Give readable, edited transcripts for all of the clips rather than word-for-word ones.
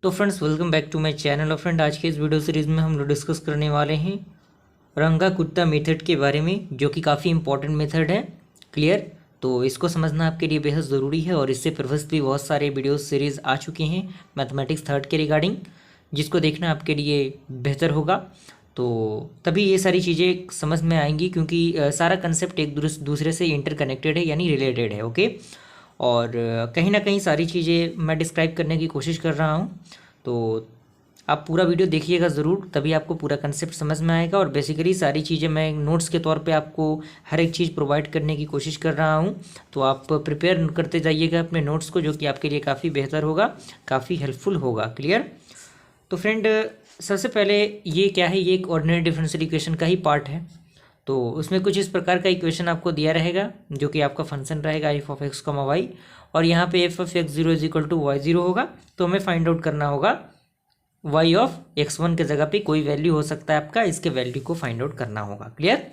तो friends welcome back to my channel. और friend आज के इस वीडियो सीरीज़ में हम लोग डिस्कस करने वाले हैं रंगा कुट्टा मेथड के बारे में, जो कि काफ़ी इंपॉर्टेंट मेथड है। क्लियर? तो इसको समझना आपके लिए बेहद ज़रूरी है। और इससे प्रीवियस भी बहुत सारे वीडियो सीरीज़ आ चुके हैं मैथमेटिक्स थर्ड के रिगार्डिंग, जिसको देखना आपके लिए बेहतर होगा। तो तभी ये सारी चीज़ें समझ में आएंगी, क्योंकि सारा कंसेप्ट एक दूसरे से इंटरकनेक्टेड है, यानी रिलेटेड है। ओके, और कहीं ना कहीं सारी चीज़ें मैं डिस्क्राइब करने की कोशिश कर रहा हूँ। तो आप पूरा वीडियो देखिएगा ज़रूर, तभी आपको पूरा कंसेप्ट समझ में आएगा। और बेसिकली सारी चीज़ें मैं नोट्स के तौर पे आपको हर एक चीज़ प्रोवाइड करने की कोशिश कर रहा हूँ। तो आप प्रिपेयर करते जाइएगा अपने नोट्स को, जो कि आपके लिए काफ़ी बेहतर होगा, काफ़ी हेल्पफुल होगा। क्लियर? तो फ्रेंड सबसे पहले ये क्या है, ये एक ऑर्डिनरी डिफरेंशियल इक्वेशन का ही पार्ट है। तो उसमें कुछ इस प्रकार का इक्वेशन आपको दिया रहेगा, जो कि आपका फंक्शन रहेगा F of X comma Y, और यहाँ पे F of X zero is equal to Y zero होगा। तो हमें फाइंड आउट करना होगा वाई ऑफ एक्स वन के जगह पे कोई वैल्यू हो सकता है आपका, इसके वैल्यू को फाइंड आउट करना होगा। क्लियर?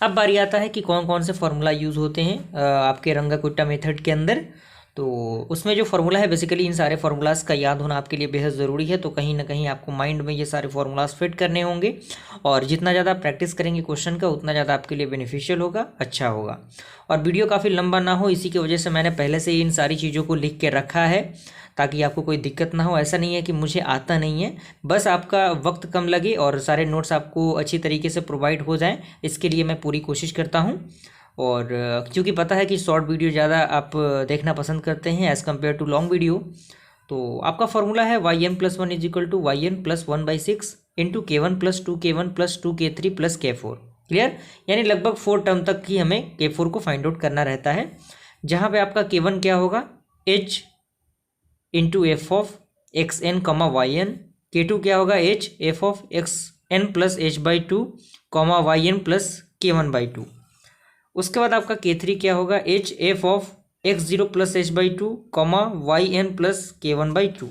अब बारी आता है कि कौन कौन से फॉर्मूला यूज़ होते हैं आपके रंगा कुट्टा मेथड के अंदर। तो उसमें जो फार्मूला है, बेसिकली इन सारे फार्मूलाज का याद होना आपके लिए बेहद ज़रूरी है। तो कहीं ना कहीं आपको माइंड में ये सारे फार्मूलाज फिट करने होंगे, और जितना ज़्यादा प्रैक्टिस करेंगे क्वेश्चन का, उतना ज़्यादा आपके लिए बेनिफिशियल होगा, अच्छा होगा। और वीडियो काफ़ी लंबा ना हो, इसी की वजह से मैंने पहले से ही इन सारी चीज़ों को लिख के रखा है, ताकि आपको कोई दिक्कत ना हो। ऐसा नहीं है कि मुझे आता नहीं है, बस आपका वक्त कम लगे और सारे नोट्स आपको अच्छी तरीके से प्रोवाइड हो जाएं, इसके लिए मैं पूरी कोशिश करता हूँ। और क्योंकि पता है कि शॉर्ट वीडियो ज़्यादा आप देखना पसंद करते हैं as compared to long video. तो आपका फॉर्मूला है Y N plus one is equal to Y N plus one by six into K one plus two के थ्री प्लस के फोर। क्लियर? यानी लगभग 4 टर्म तक ही हमें के फोर को फाइंड आउट करना रहता है, जहाँ पे आपका के वन क्या होगा, H into F of X N comma Y N, K two क्या होगा, H F of X N plus H by two comma Y N plus K one by two. उसके बाद आपका के थ्री क्या होगा, H F of X zero plus H by two comma Y N plus K one by two.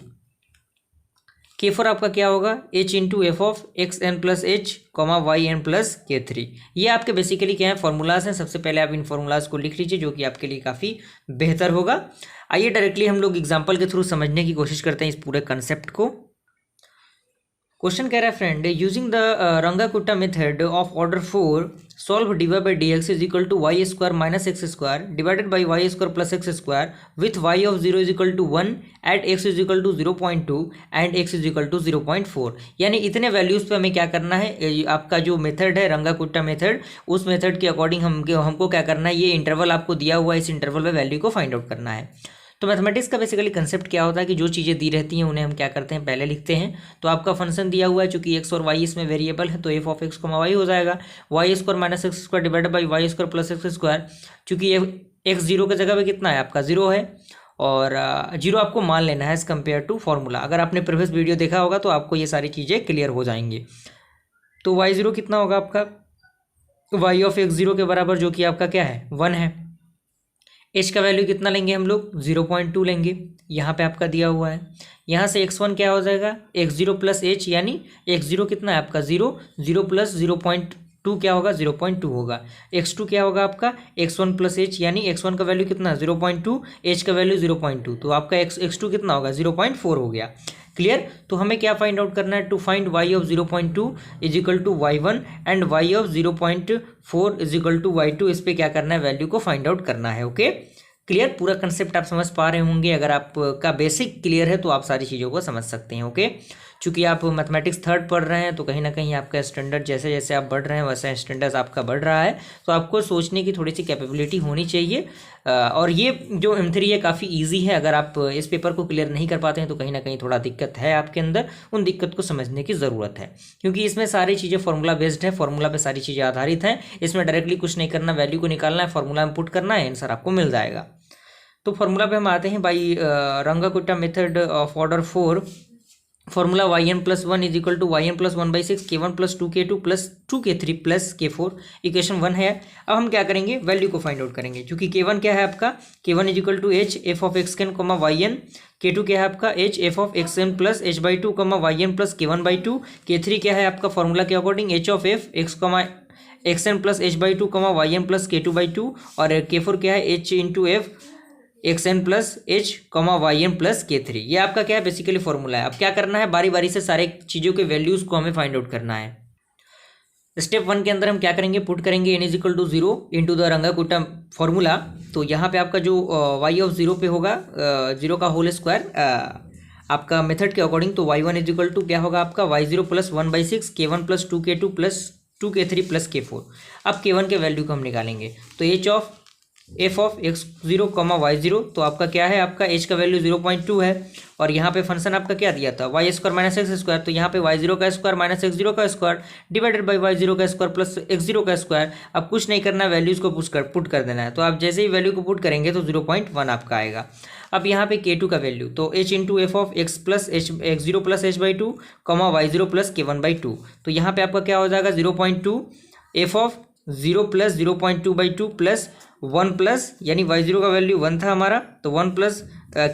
K four आपका क्या होगा, H into F of X N plus H comma Y N plus K three. ये आपके basically क्या है, formulas हैं। सबसे पहले आप इन फॉर्मूलाज को लिख लीजिए, जो कि आपके लिए काफ़ी बेहतर होगा। आइए डायरेक्टली हम लोग एग्जाम्पल के थ्रू समझने की कोशिश करते हैं इस पूरे कंसेप्ट को। क्वेश्चन कह रहा है friend, using the Runge Kutta method of order 4 solve d y by d x is equal to y square minus x square divided by Y square plus x square with y of zero is equal to 1 at x is equal to 0.2 and x is equal to 0.4। यानी इतने values पे हमें क्या करना है, आपका जो method है रंगा कुट्टा मेथड, उस मेथड के अकॉर्डिंग हमको क्या करना है, ये इंटरवल आपको दिया हुआ है, इस इंटरवल में वैल्यू को फाइंड आउट करना है। तो मैथमेटिक्स का बेसिकली कंसेप्ट क्या होता है कि जो चीज़ें दी रहती हैं उन्हें हम क्या करते हैं, पहले लिखते हैं। तो आपका फंक्शन दिया हुआ है, चूंकि एक्स और वाई इसमें वेरिएबल है, तो F of X comma Y हो जाएगा, Y square minus x square divided by Y square plus x square. चूंकि एक्स जीरो की जगह पे कितना है आपका, जीरो है, और जीरो आपको मान लेना है एज कम्पेयर टू फॉर्मूला। अगर आपने प्रीवियस वीडियो देखा होगा तो आपको ये सारी चीज़ें क्लियर हो जाएंगी। तो वाई जीरो कितना होगा आपका, वाई ऑफ एक्स जीरो के बराबर, जो कि आपका क्या है, 1 है। एच का वैल्यू कितना लेंगे हम लोग, 0.2 लेंगे, यहाँ पे आपका दिया हुआ है। यहाँ से x1 क्या हो जाएगा, x0 प्लस एच, यानी x0 कितना है आपका, 0 प्लस 0.2 क्या होगा, 0.2 होगा। x2 क्या होगा आपका, x1 प्लस एच, यानी x1 का वैल्यू कितना, 0.2, एच का वैल्यू 0.2, तो आपका x2 कितना होगा, 0.4 हो गया। क्लियर? तो हमें क्या फाइंड आउट करना है, to find Y of 0.2 is equal to Y one and Y of 0.4 is equal to Y two. इस पर क्या करना है, वैल्यू को फाइंड आउट करना है। Okay, clear? पूरा कंसेप्ट आप समझ पा रहे होंगे। अगर आपका बेसिक क्लियर है तो आप सारी चीज़ों को समझ सकते हैं। ओके, चूंकि आप मैथमेटिक्स थर्ड पढ़ रहे हैं, तो कहीं ना कहीं आपका स्टैंडर्ड जैसे जैसे आप बढ़ रहे हैं वैसे स्टैंडर्ड आपका बढ़ रहा है, तो आपको सोचने की थोड़ी सी कैपेबिलिटी होनी चाहिए। और ये जो M3 है काफ़ी इजी है। अगर आप इस पेपर को क्लियर नहीं कर पाते हैं तो कहीं ना कहीं थोड़ा दिक्कत है आपके अंदर, उन दिक्कत को समझने की ज़रूरत है, क्योंकि इसमें सारी चीज़ें फार्मूला बेस्ड है, फार्मूला पे सारी चीज़ें आधारित हैं। इसमें डायरेक्टली कुछ नहीं करना, वैल्यू को निकालना है, फार्मूला में पुट करना है, आंसर आपको मिल जाएगा। तो फार्मूला पे हम आते हैं, by Runge Kutta method of order 4 formula y N plus one is equal to Y N plus one by six k one plus two के थ्री प्लस के फोर। इक्वेशन 1 है। अब हम क्या करेंगे, वैल्यू को फाइंड आउट करेंगे। चूंकि के वन क्या है आपका, K one is equal to H F of X N comma Y N, K two क्या है आपका, H F of X N plus H by two comma Y N plus K one by two, के three क्या है आपका formula के according, H of F X comma X N plus H by two comma Y N plus K two by two, और K four क्या है, H into F X N plus H comma Y N plus K three. ये आपका क्या है basically formula है। अब क्या करना है, बारी बारी से सारे चीज़ों के वैल्यूज़ को हमें फाइंड आउट करना है। स्टेप 1 के अंदर हम क्या करेंगे, पुट करेंगे n is equal to 0 into the Runge Kutta formula. तो यहाँ पे आपका जो y ऑफ 0 पे होगा 0 का होल स्क्वायर आपका मेथड के अकॉर्डिंग, तो y1 इज इक्वल टू क्या होगा आपका y0 plus 1/6 k1 plus 2k2 plus 2k3 plus k4। अब k1 के वैल्यू को हम निकालेंगे, तो h of F of x0 comma y0, तो आपका क्या है, आपका h का वैल्यू 0.2 है और यहाँ पे फंक्शन आपका क्या दिया था y square minus x square, तो यहाँ पे y0 का स्क्वायर माइनस x0 का स्क्वायर डिवाइडेड बाई y0 का स्क्वायर प्लस x0 का स्क्वायर। अब कुछ नहीं करना है, वैल्यूज़ को पुट कर देना है। तो आप जैसे ही वैल्यू को पुट करेंगे तो 0.1 आपका आएगा। अब यहाँ पे k2 का वैल्यू, तो h into F of x plus H x0 plus h/2 comma y0 plus k1/2, तो यहाँ पे आपका क्या हो जाएगा 0.2 F of 0 plus 0.2/2 plus 1 plus यानी y0 का वैल्यू 1 था हमारा, तो 1 प्लस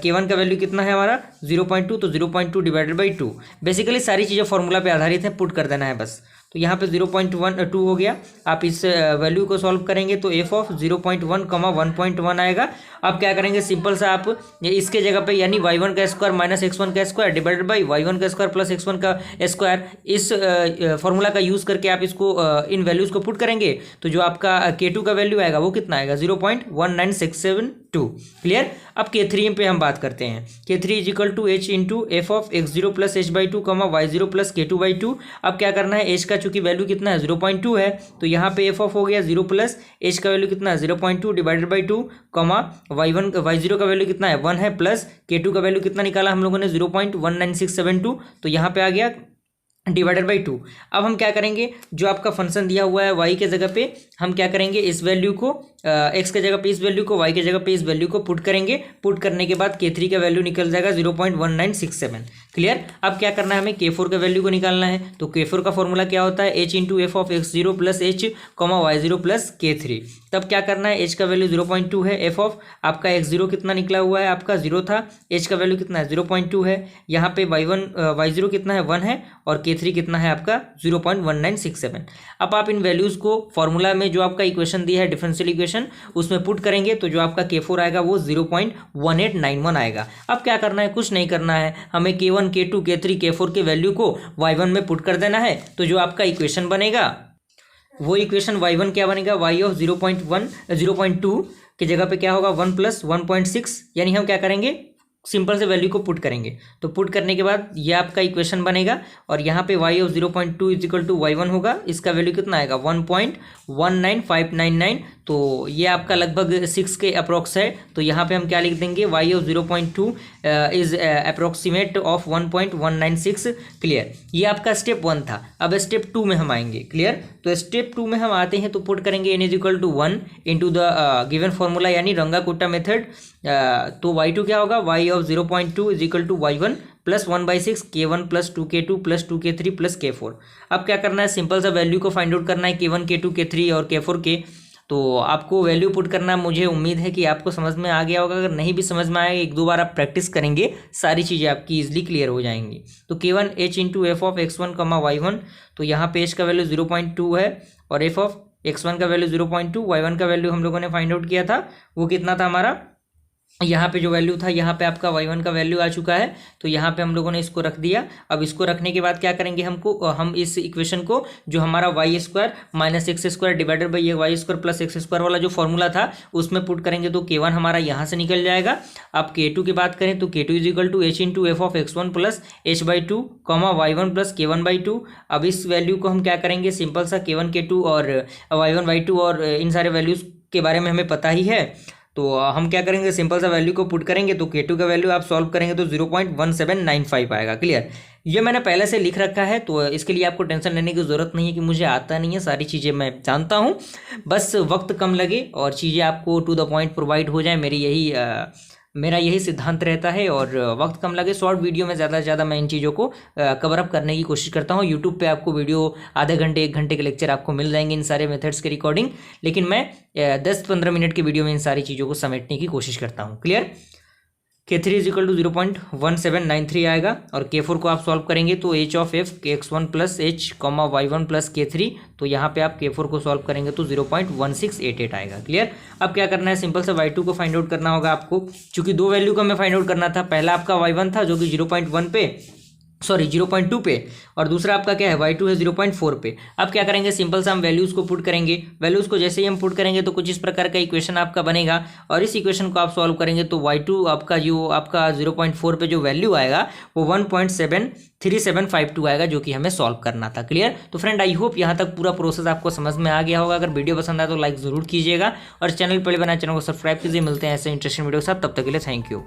k1 का वैल्यू कितना है हमारा 0.2, तो 0.2 डिवाइडेड बाई 2। बेसिकली सारी चीज़ें फॉर्मूला पे आधारित है, पुट कर देना है बस। तो यहाँ पे 0.12 हो गया। आप इस वैल्यू को सॉल्व करेंगे तो एफ ऑफ 0.1 कमा 1.1 आएगा। अब क्या करेंगे, सिंपल सा आप इसके जगह पे यानी y1 का स्क्वायर माइनस x1 का स्क्वायर डिवाइडेड बाई y1 का स्क्वायर प्लस x1 का स्क्वायर, इस फॉर्मूला का यूज़ करके आप इसको इन वैल्यूज़ को पुट करेंगे तो जो आपका k2 का वैल्यू आएगा वो कितना आएगा 0.19672। क्लियर। अब k3 पे हम बात करते हैं। k3 is equal to h into F of x0 plus h/2 comma y0 plus k2/2। अब क्या करना है, h का चूंकि वैल्यू कितना है 0.2 है, तो यहाँ पे एफ ऑफ हो गया 0 प्लस h का वैल्यू कितना है 0.2 डिवाइडेड बाई 2 कमा y0 का वैल्यू कितना है 1 है, प्लस k2 का वैल्यू कितना निकाला हम लोगों ने 0.19672, तो यहाँ पे आ गया डिवाइडेड बाई 2। अब हम क्या करेंगे, जो आपका फंक्शन दिया हुआ है y के जगह पे हम क्या करेंगे, इस वैल्यू को x के जगह पे इस वैल्यू को, y के जगह पे इस वैल्यू को पुट करेंगे। पुट करने के बाद k3 का वैल्यू निकल जाएगा 0.1967। क्लियर। अब क्या करना है, हमें k4 का वैल्यू को निकालना है। तो k4 का फॉर्मूला क्या होता है, h into F of x0 plus h comma y0 plus k3। तब क्या करना है, h का वैल्यू 0.2 है, एफ ऑफ आपका x0 कितना निकला हुआ है, आपका 0 था, h का वैल्यू कितना है 0.2 है, यहाँ पे y0 कितना है 1 है और k3 कितना है आपका 0.1967। अब आप इन वैल्यूज़ को फॉर्मूला में जो आपका इक्वेशन दिया है डिफरेंशियल इक्वेशन उसमें पुट करेंगे तो जो आपका k4 आएगा वो 0.1891 आएगा। अब क्या करना है, कुछ नहीं करना है, हमें k1 k2 k3 k4 के वैल्यू को y1 में पुट कर देना है। तो जो आपका इक्वेशन बनेगा वो इक्वेशन y1 क्या बनेगा, y ऑफ 0.2 की जगह पे क्या होगा 1 प्लस 1.6, यानी हम क्या करेंगे सिंपल से वैल्यू को पुट करेंगे। तो पुट करने के बाद ये आपका इक्वेशन बनेगा और यहाँ पे y of 0.2 is equal to y1 होगा, इसका वैल्यू कितना आएगा 1.19599, तो ये आपका लगभग 6 के अप्रोक्स है। तो यहाँ पे हम क्या लिख देंगे, y of 0.2 is approximate of 1.196। Clear. ये आपका स्टेप 1 था। अब स्टेप 2 में हम आएंगे। क्लियर। तो स्टेप 2 में हम आते हैं तो पुट करेंगे n is equal to 1 into the given formula यानी रंगाकुट्टा मेथड। तो y2 क्या होगा, y of 0.2 is equal to y1 plus 1/6 k1 plus 2k2 plus 2k3 plus k4। अब क्या करना है, सिंपल सा वैल्यू को फाइंड आउट करना है k1 k2 k3 और k4 के। तो आपको वैल्यू पुट करना, मुझे उम्मीद है कि आपको समझ में आ गया होगा। अगर नहीं भी समझ में आएगा, एक दो बार आप प्रैक्टिस करेंगे, सारी चीज़ें आपकी इजीली क्लियर हो जाएंगी। तो k1 h into F of x1 कमा y1, तो यहाँ पे h का वैल्यू 0.2 है और एफ ऑफ x1 का वैल्यू 0.2, y1 का वैल्यू हम लोगों ने फाइंड आउट किया था, वो कितना था हमारा, यहाँ पे जो वैल्यू था यहाँ पे आपका y1 का वैल्यू आ चुका है। तो यहाँ पे हम लोगों ने इसको रख दिया। अब इसको रखने के बाद क्या करेंगे, हम इस इक्वेशन को जो हमारा y square minus x square divided by ये y square plus x square वाला जो फॉर्मूला था उसमें पुट करेंगे तो k1 हमारा यहाँ से निकल जाएगा। अब k2 की बात करें तो k2 is equal to h into F of x1 plus h/2 comma y1 plus k1/2। अब इस वैल्यू को हम क्या करेंगे, सिंपल सा k1 k2 और y1/2 और इन सारे वैल्यूज़ के बारे में हमें पता ही है। तो हम क्या करेंगे, सिंपल सा वैल्यू को पुट करेंगे तो k2 का वैल्यू आप सॉल्व करेंगे तो 0.1795 आएगा। क्लियर। ये मैंने पहले से लिख रखा है तो इसके लिए आपको टेंशन लेने की ज़रूरत नहीं है कि मुझे आता नहीं है, सारी चीज़ें मैं जानता हूँ। बस वक्त कम लगे और चीज़ें आपको टू द पॉइंट प्रोवाइड हो जाए, मेरा यही सिद्धांत रहता है। और वक्त कम लगे, शॉर्ट वीडियो में ज़्यादा से ज़्यादा मैं इन चीज़ों को कवर अप करने की कोशिश करता हूँ। यूट्यूब पे आपको वीडियो आधे घंटे 1 घंटे के लेक्चर आपको मिल जाएंगे इन सारे मेथड्स के रिकॉर्डिंग, लेकिन मैं 10-15 मिनट के वीडियो में इन सारी चीज़ों को समेटने की कोशिश करता हूँ। Clear. K3 is equal to 0.1793 आएगा। और K4 को आप सॉल्व करेंगे तो h of f x1 plus h comma y1 plus K3, तो यहाँ पे आप K4 को सॉल्व करेंगे तो 0.1688 आएगा। क्लियर। अब क्या करना है, सिंपल से y2 को फाइंड आउट करना होगा आपको, क्योंकि दो वैल्यू को हमें फाइंड आउट करना था। पहला आपका y1 था जो कि 0.1 पे, सॉरी 0.2 पे, और दूसरा आपका क्या है y2 है 0.4 पे। अब क्या करेंगे, सिंपल से हम वैल्यूज़ को पुट करेंगे। वैल्यूज़ को जैसे ही हम पुट करेंगे तो कुछ इस प्रकार का इक्वेशन आपका बनेगा, और इस इक्वेशन को आप सॉल्व करेंगे तो y2 आपका जो आपका 0.4 पे जो वैल्यू आएगा वो 1.73752 आएगा, जो कि हमें सॉल्व करना था। क्लियर। तो फ्रेंड आई होप यहाँ तक पूरा प्रोसेस आपको समझ में आ गया होगा। अगर वीडियो पसंद आए तो लाइक ज़रूर कीजिएगा, और चैनल पहले बनाए चैनल को सब्सक्राइब कीजिए। मिलते हैं ऐसे इंटरेस्टिंग वीडियो के साथ, तब तक के लिए थैंक यू।